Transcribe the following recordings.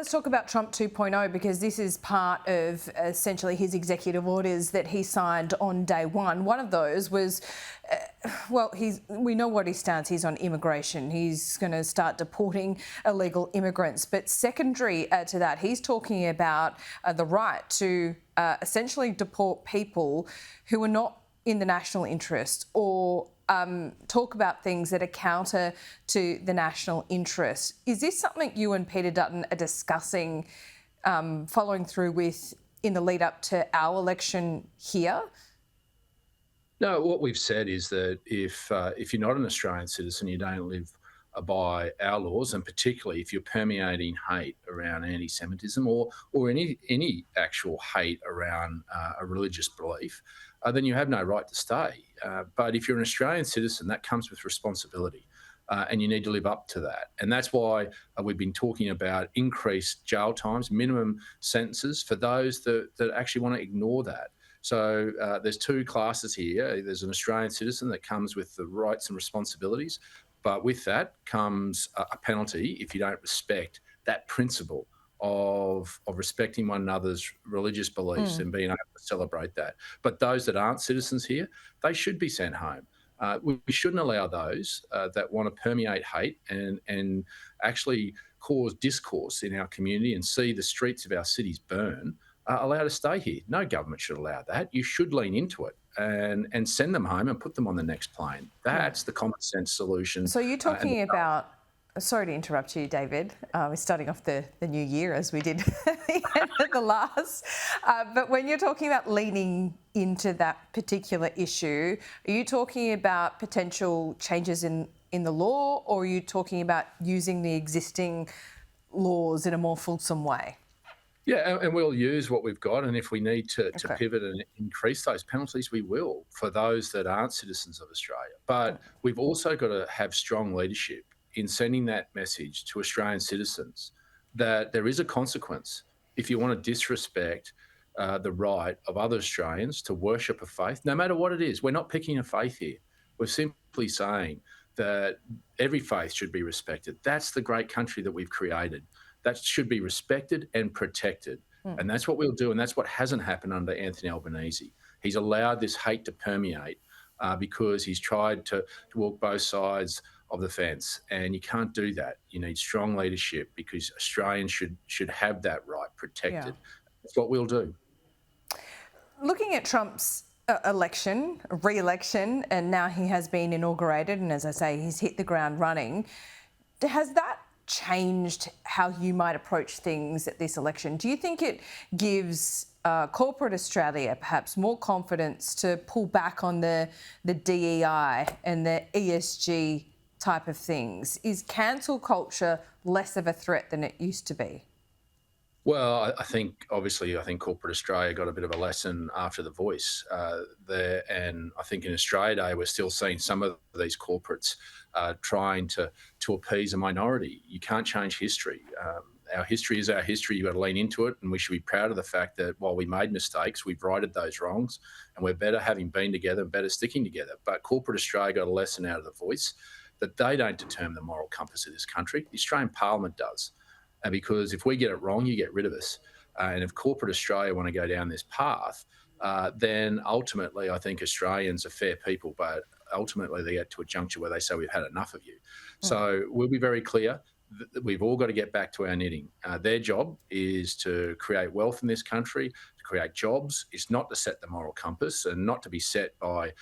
Let's talk about Trump 2.0, because this is part of essentially his executive orders that he signed on day one. One of those was, we know what his stance is on immigration. He's going to start deporting illegal immigrants. But secondary to that, he's talking about the right to essentially deport people who are not in the national interest, or talk about things that are counter to the national interest. Is this something you and Peter Dutton are discussing, following through with in the lead up to our election here? No, what we've said is that if you're not an Australian citizen, you don't live by our laws, and particularly if you're permeating hate around anti-Semitism or any actual hate around a religious belief, then you have no right to stay. But if you're an Australian citizen, that comes with responsibility, and you need to live up to that. And that's why we've been talking about increased jail times, minimum sentences for those that actually want to ignore that. So there's two classes here. There's an Australian citizen that comes with the rights and responsibilities, but with that comes a penalty if you don't respect that principle of respecting one another's religious beliefs and being able to celebrate that. But those that aren't citizens here, they should be sent home. We shouldn't allow those that want to permeate hate and actually cause discourse in our community and see the streets of our cities burn, allowed to stay here. No government should allow that. You should lean into it and send them home and put them on the next plane. That's the common sense solution. So you're talking about, sorry to interrupt you, David. We're starting off the new year as we did at the end of the last. But when you're talking about leaning into that particular issue, are you talking about potential changes in the law, or are you talking about using the existing laws in a more fulsome way? Yeah, and we'll use what we've got, and if we need to pivot and increase those penalties, we will for those that aren't citizens of Australia. But we've also got to have strong leadership in sending that message to Australian citizens that there is a consequence if you want to disrespect the right of other Australians to worship a faith, no matter what it is. We're not picking a faith here. We're simply saying that every faith should be respected. That's the great country that we've created. That should be respected and protected. And that's what we'll do. And that's what hasn't happened under Anthony Albanese. He's allowed this hate to permeate because he's tried to walk both sides of the fence. And you can't do that. You need strong leadership because Australians should have that right protected. Yeah. That's what we'll do. Looking at Trump's re-election, and now he has been inaugurated, and as I say, he's hit the ground running. Has that changed how you might approach things at this election? Do you think it gives corporate Australia perhaps more confidence to pull back on the DEI and the ESG type of things? Is cancel culture less of a threat than it used to be? Well, I think corporate Australia got a bit of a lesson after The Voice there, and I think in Australia Day we're still seeing some of these corporates trying to appease a minority. You can't change history. Our history is our history. You've got to lean into it, and we should be proud of the fact that while we made mistakes, we've righted those wrongs, and we're better having been together and better sticking together. But corporate Australia got a lesson out of The Voice that they don't determine the moral compass of this country. The Australian Parliament does. And because if we get it wrong, you get rid of us. And if corporate Australia want to go down this path, then ultimately I think Australians are fair people, but ultimately they get to a juncture where they say we've had enough of you. So we'll be very clear that we've all got to get back to our knitting. Their job is to create wealth in this country, to create jobs. It's not to set the moral compass and not to be set by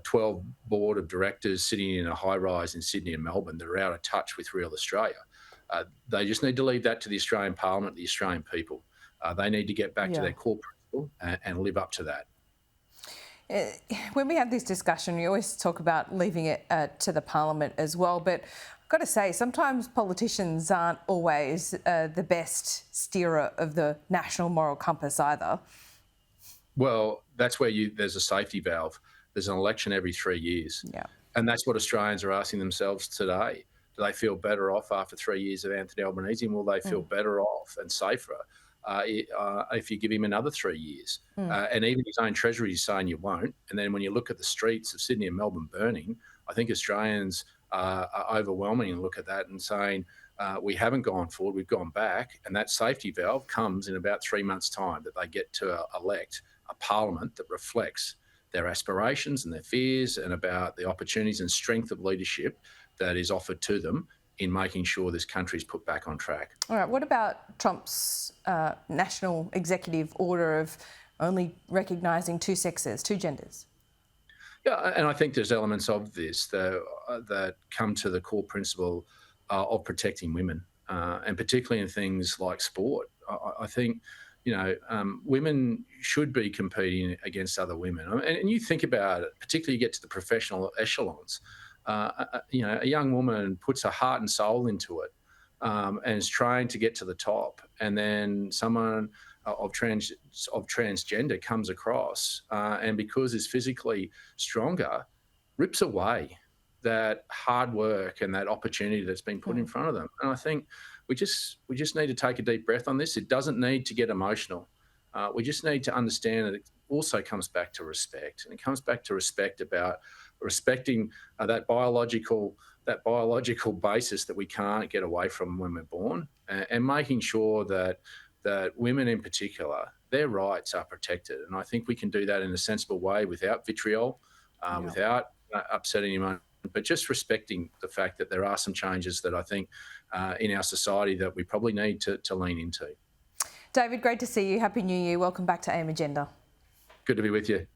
12 board of directors sitting in a high-rise in Sydney and Melbourne that are out of touch with real Australia. They just need to leave that to the Australian Parliament, the Australian people. They need to get back to their core principle and live up to that. When we have this discussion, we always talk about leaving it to the Parliament as well. But I've got to say, sometimes politicians aren't always the best steerer of the national moral compass either. Well, that's where there's a safety valve. There's an election every 3 years. Yeah. And that's what Australians are asking themselves today. Do they feel better off after 3 years of Anthony Albanese, and will they feel better off and safer if you give him another 3 years? And even his own Treasury is saying you won't. And then when you look at the streets of Sydney and Melbourne burning, I think Australians are overwhelming and look at that and saying, we haven't gone forward, we've gone back, and that safety valve comes in about 3 months' time, that they get to elect a parliament that reflects their aspirations and their fears and about the opportunities and strength of leadership that is offered to them in making sure this country is put back on track. All right, what about Trump's national executive order of only recognising two sexes, two genders? Yeah, and I think there's elements of this that come to the core principle of protecting women, and particularly in things like sport. I think, women should be competing against other women. And you think about it, particularly you get to the professional echelons. A young woman puts her heart and soul into it, and is trying to get to the top, and then someone of transgender comes across, and because is physically stronger, rips away that hard work and that opportunity that's been put in front of them. And I think we just need to take a deep breath on this. It doesn't need to get emotional. We just need to understand that it also comes back to respect, and it comes back to respect about respecting that biological basis that we can't get away from when we're born, and making sure that women in particular, their rights are protected. And I think we can do that in a sensible way without vitriol, without upsetting anyone, but just respecting the fact that there are some changes that I think in our society that we probably need to lean into. David, great to see you. Happy New Year. Welcome back to AIM Agenda. Good to be with you.